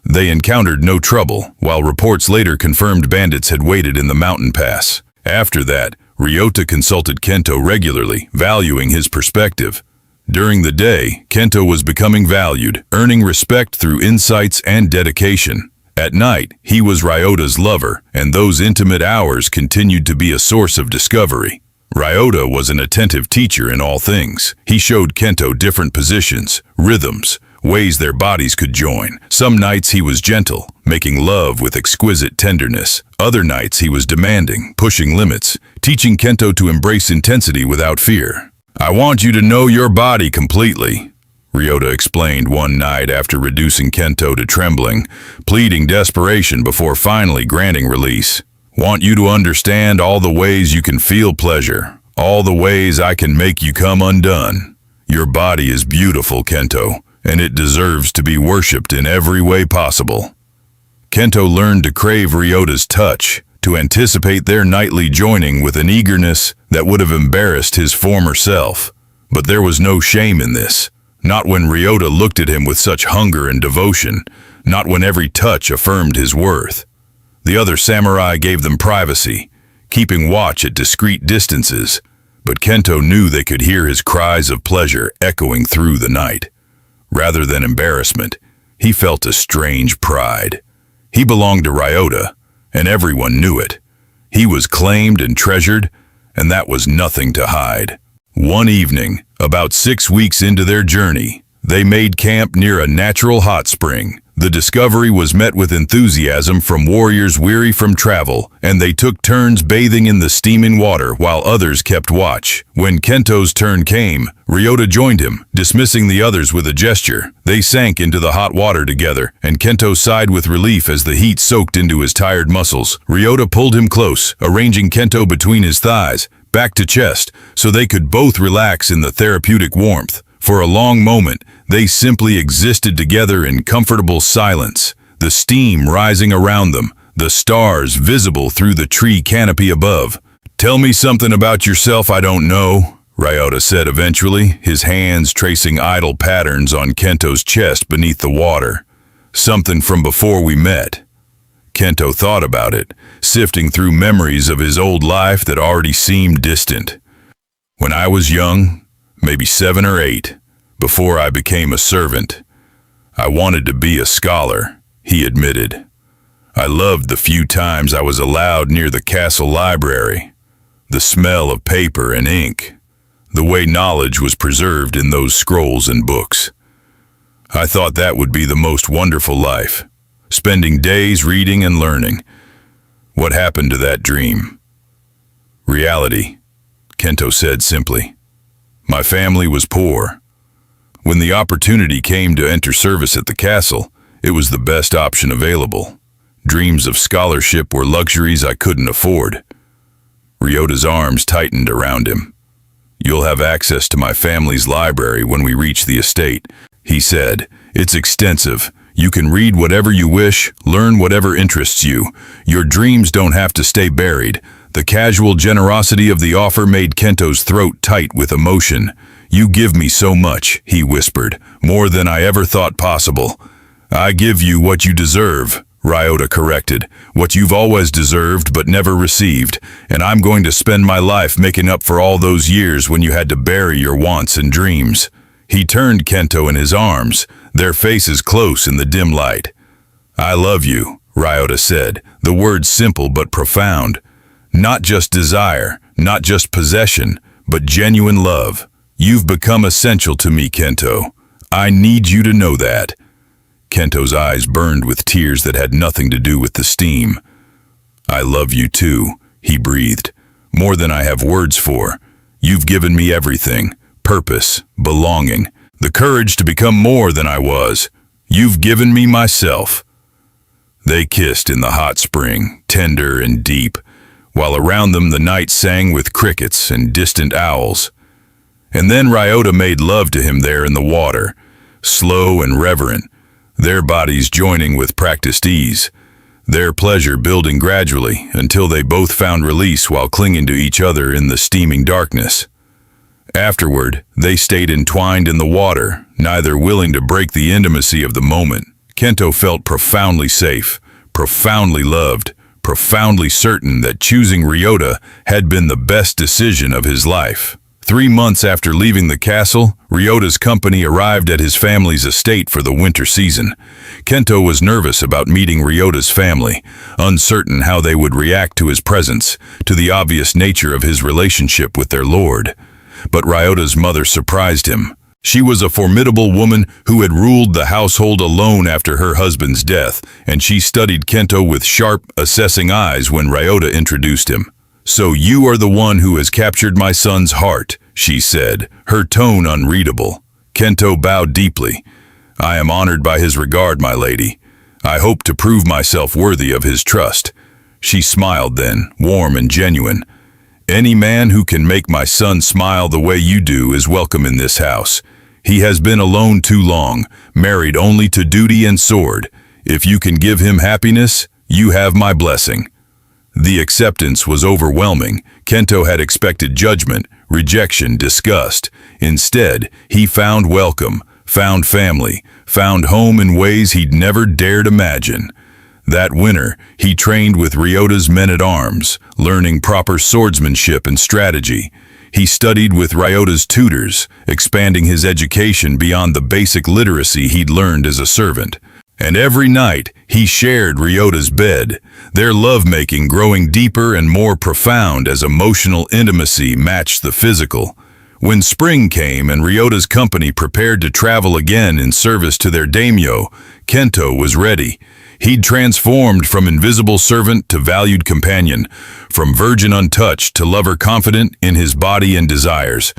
They encountered no trouble, while reports later confirmed bandits had waited in the mountain pass. After that, Ryota consulted Kento regularly, valuing his perspective. During the day, Kento was becoming valued, earning respect through insights and dedication. At night, he was Ryota's lover, and those intimate hours continued to be a source of discovery. Ryota was an attentive teacher in all things. He showed Kento different positions, rhythms, ways their bodies could join. Some nights he was gentle, making love with exquisite tenderness. Other nights he was demanding, pushing limits, teaching Kento to embrace intensity without fear. I want you to know your body completely, Ryota explained one night after reducing Kento to trembling, pleading desperation before finally granting release. Want you to understand all the ways you can feel pleasure, all the ways I can make you come undone. Your body is beautiful, Kento, and it deserves to be worshipped in every way possible. Kento learned to crave Ryota's touch, to anticipate their nightly joining with an eagerness that would have embarrassed his former self. But there was no shame in this, not when Ryota looked at him with such hunger and devotion, not when every touch affirmed his worth. The other samurai gave them privacy, keeping watch at discreet distances, but Kento knew they could hear his cries of pleasure echoing through the night. Rather than embarrassment, he felt a strange pride. He belonged to Ryota, and everyone knew it. He was claimed and treasured, and that was nothing to hide. One evening, about 6 weeks into their journey, they made camp near a natural hot spring. The discovery was met with enthusiasm from warriors weary from travel, and they took turns bathing in the steaming water while others kept watch. When Kento's turn came, Ryota joined him, dismissing the others with a gesture. They sank into the hot water together, and Kento sighed with relief as the heat soaked into his tired muscles. Ryota pulled him close, arranging Kento between his thighs, back to chest, so they could both relax in the therapeutic warmth. For a long moment, they simply existed together in comfortable silence, the steam rising around them, the stars visible through the tree canopy above. "Tell me something about yourself I don't know," Ryota said eventually, his hands tracing idle patterns on Kento's chest beneath the water. "Something from before we met." Kento thought about it, sifting through memories of his old life that already seemed distant. "When I was young, maybe 7 or 8, before I became a servant, I wanted to be a scholar," he admitted. "I loved the few times I was allowed near the castle library, the smell of paper and ink, the way knowledge was preserved in those scrolls and books. I thought that would be the most wonderful life, spending days reading and learning. What happened to that dream?" "Reality," Kento said simply. "My family was poor. When the opportunity came to enter service at the castle, it was the best option available. Dreams of scholarship were luxuries I couldn't afford." Ryota's arms tightened around him. "You'll have access to my family's library when we reach the estate," he said. "It's extensive. You can read whatever you wish, learn whatever interests you. Your dreams don't have to stay buried." The casual generosity of the offer made Kento's throat tight with emotion. "You give me so much," he whispered, "more than I ever thought possible." "I give you what you deserve," Ryota corrected, "what you've always deserved but never received, and I'm going to spend my life making up for all those years when you had to bury your wants and dreams." He turned Kento in his arms, their faces close in the dim light. "I love you," Ryota said, the words simple but profound. "Not just desire, not just possession, but genuine love. You've become essential to me, Kento. I need you to know that." Kento's eyes burned with tears that had nothing to do with the steam. "I love you too," he breathed, "more than I have words for. You've given me everything, purpose, belonging, the courage to become more than I was. You've given me myself." They kissed in the hot spring, tender and deep, while around them the night sang with crickets and distant owls. And then Ryota made love to him there in the water, slow and reverent, their bodies joining with practiced ease, their pleasure building gradually until they both found release while clinging to each other in the steaming darkness. Afterward, they stayed entwined in the water, neither willing to break the intimacy of the moment. Kento felt profoundly safe, profoundly loved, profoundly certain that choosing Ryota had been the best decision of his life. 3 months after leaving the castle, Ryota's company arrived at his family's estate for the winter season. Kento was nervous about meeting Ryota's family, uncertain how they would react to his presence, to the obvious nature of his relationship with their lord. But Ryota's mother surprised him. She was a formidable woman who had ruled the household alone after her husband's death, and she studied Kento with sharp, assessing eyes when Ryota introduced him. "So you are the one who has captured my son's heart," she said, her tone unreadable. Kento bowed deeply. "I am honored by his regard, my lady. I hope to prove myself worthy of his trust." She smiled then, warm and genuine. "Any man who can make my son smile the way you do is welcome in this house. He has been alone too long, married only to duty and sword. If you can give him happiness, you have my blessing." The acceptance was overwhelming. Kento had expected judgment, rejection, disgust. Instead, he found welcome, found family, found home in ways he'd never dared imagine. That winter, he trained with Ryota's men-at-arms, learning proper swordsmanship and strategy. He studied with Ryota's tutors, expanding his education beyond the basic literacy he'd learned as a servant. And every night, he shared Ryota's bed, their lovemaking growing deeper and more profound as emotional intimacy matched the physical. When spring came and Ryota's company prepared to travel again in service to their daimyo, Kento was ready. He'd transformed from invisible servant to valued companion, from virgin untouched to lover confident in his body and desires.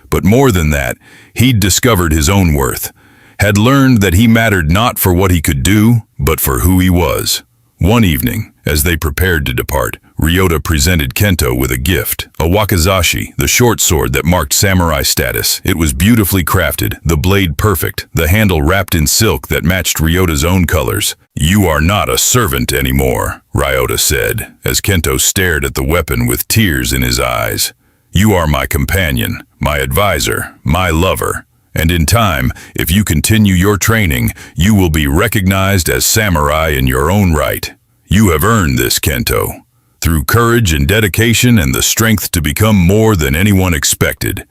But more than that, he'd discovered his own worth, had learned that he mattered not for what he could do, but for who he was. One evening, as they prepared to depart, Ryota presented Kento with a gift, a wakizashi, the short sword that marked samurai status. It was beautifully crafted, the blade perfect, the handle wrapped in silk that matched Ryota's own colors. "You are not a servant anymore," Ryota said, as Kento stared at the weapon with tears in his eyes. "You are my companion, my advisor, my lover. And in time, if you continue your training, you will be recognized as samurai in your own right. You have earned this, Kento, through courage and dedication and the strength to become more than anyone expected."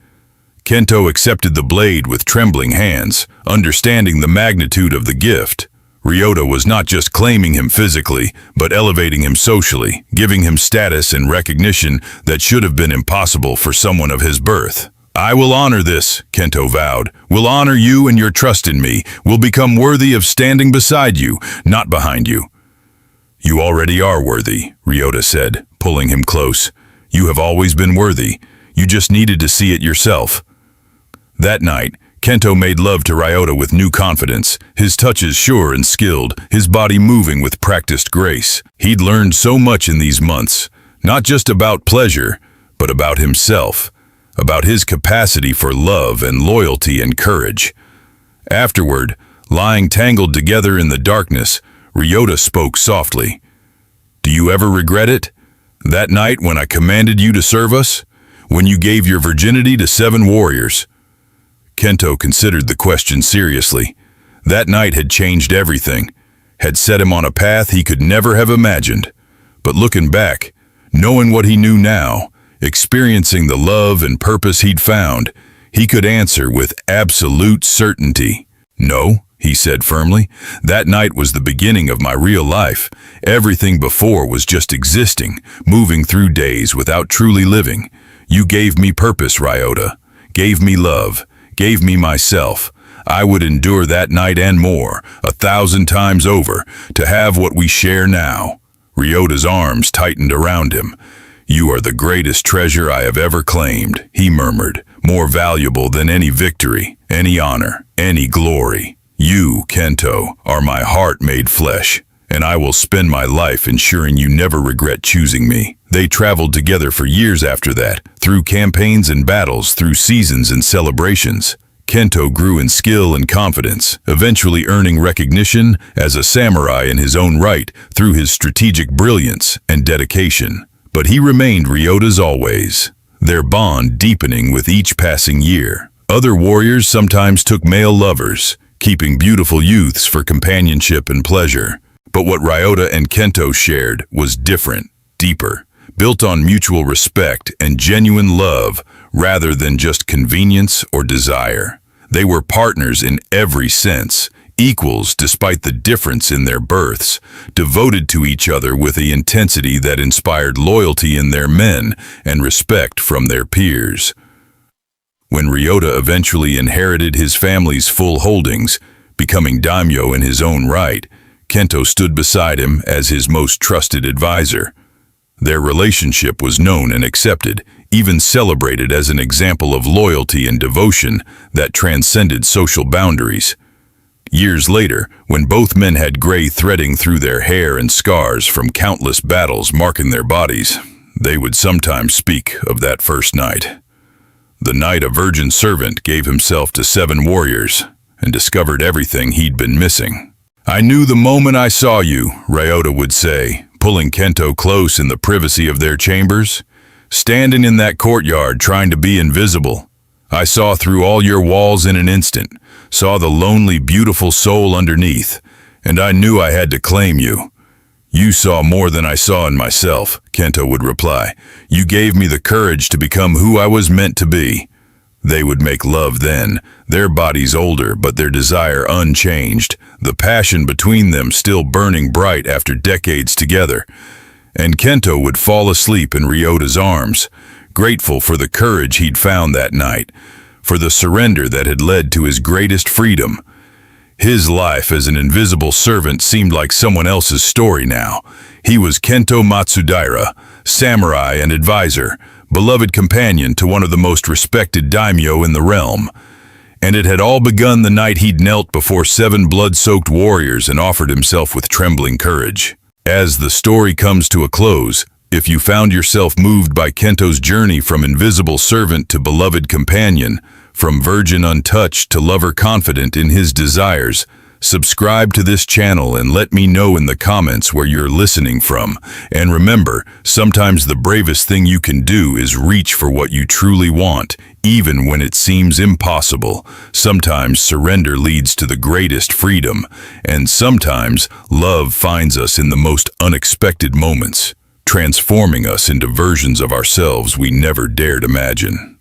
Kento accepted the blade with trembling hands, understanding the magnitude of the gift. Ryota was not just claiming him physically, but elevating him socially, giving him status and recognition that should have been impossible for someone of his birth. "I will honor this," Kento vowed. "Will honor you and your trust in me. Will become worthy of standing beside you, not behind you." "You already are worthy," Ryota said, pulling him close. "You have always been worthy. You just needed to see it yourself." That night, Kento made love to Ryota with new confidence, his touches sure and skilled, his body moving with practiced grace. He'd learned so much in these months, not just about pleasure, but about himself, about his capacity for love and loyalty and courage. Afterward, lying tangled together in the darkness, Ryota spoke softly. "Do you ever regret it? That night when I commanded you to serve us? When you gave your virginity to 7 warriors?" Kento considered the question seriously. That night had changed everything, had set him on a path he could never have imagined. But looking back, knowing what he knew now, experiencing the love and purpose he'd found, he could answer with absolute certainty. "No," he said firmly. "That night was the beginning of my real life. Everything before was just existing, moving through days without truly living. You gave me purpose, Ryota. Gave me love. Gave me myself. I would endure that night and more, 1,000 times over, to have what we share now." Ryota's arms tightened around him. "You are the greatest treasure I have ever claimed," he murmured, "more valuable than any victory, any honor, any glory. You, Kento, are my heart made flesh, and I will spend my life ensuring you never regret choosing me." They traveled together for years after that, through campaigns and battles, through seasons and celebrations. Kento grew in skill and confidence, eventually earning recognition as a samurai in his own right through his strategic brilliance and dedication. But he remained Ryota's always, their bond deepening with each passing year. Other warriors sometimes took male lovers, keeping beautiful youths for companionship and pleasure. But what Ryota and Kento shared was different, deeper, built on mutual respect and genuine love rather than just convenience or desire. They were partners in every sense, equals despite the difference in their births, devoted to each other with a intensity that inspired loyalty in their men and respect from their peers. When Ryota eventually inherited his family's full holdings, becoming daimyo in his own right, Kento stood beside him as his most trusted advisor. Their relationship was known and accepted, even celebrated as an example of loyalty and devotion that transcended social boundaries. Years later, when both men had gray threading through their hair and scars from countless battles marking their bodies, they would sometimes speak of that first night. The night a virgin servant gave himself to 7 warriors and discovered everything he'd been missing. "I knew the moment I saw you," Ryota would say, pulling Kento close in the privacy of their chambers. "Standing in that courtyard trying to be invisible. I saw through all your walls in an instant, saw the lonely, beautiful soul underneath, and I knew I had to claim you." "You saw more than I saw in myself," Kento would reply. "You gave me the courage to become who I was meant to be." They would make love then, their bodies older but their desire unchanged, the passion between them still burning bright after decades together. And Kento would fall asleep in Ryota's arms, grateful for the courage he'd found that night, for the surrender that had led to his greatest freedom. His life as an invisible servant seemed like someone else's story now. He was Kento Matsudaira, samurai and advisor, beloved companion to one of the most respected daimyo in the realm. And it had all begun the night he'd knelt before 7 blood-soaked warriors and offered himself with trembling courage. As the story comes to a close, if you found yourself moved by Kento's journey from invisible servant to beloved companion, from virgin untouched to lover confident in his desires, subscribe to this channel and let me know in the comments where you're listening from. And remember, sometimes the bravest thing you can do is reach for what you truly want, even when it seems impossible. Sometimes surrender leads to the greatest freedom, and sometimes love finds us in the most unexpected moments, transforming us into versions of ourselves we never dared imagine.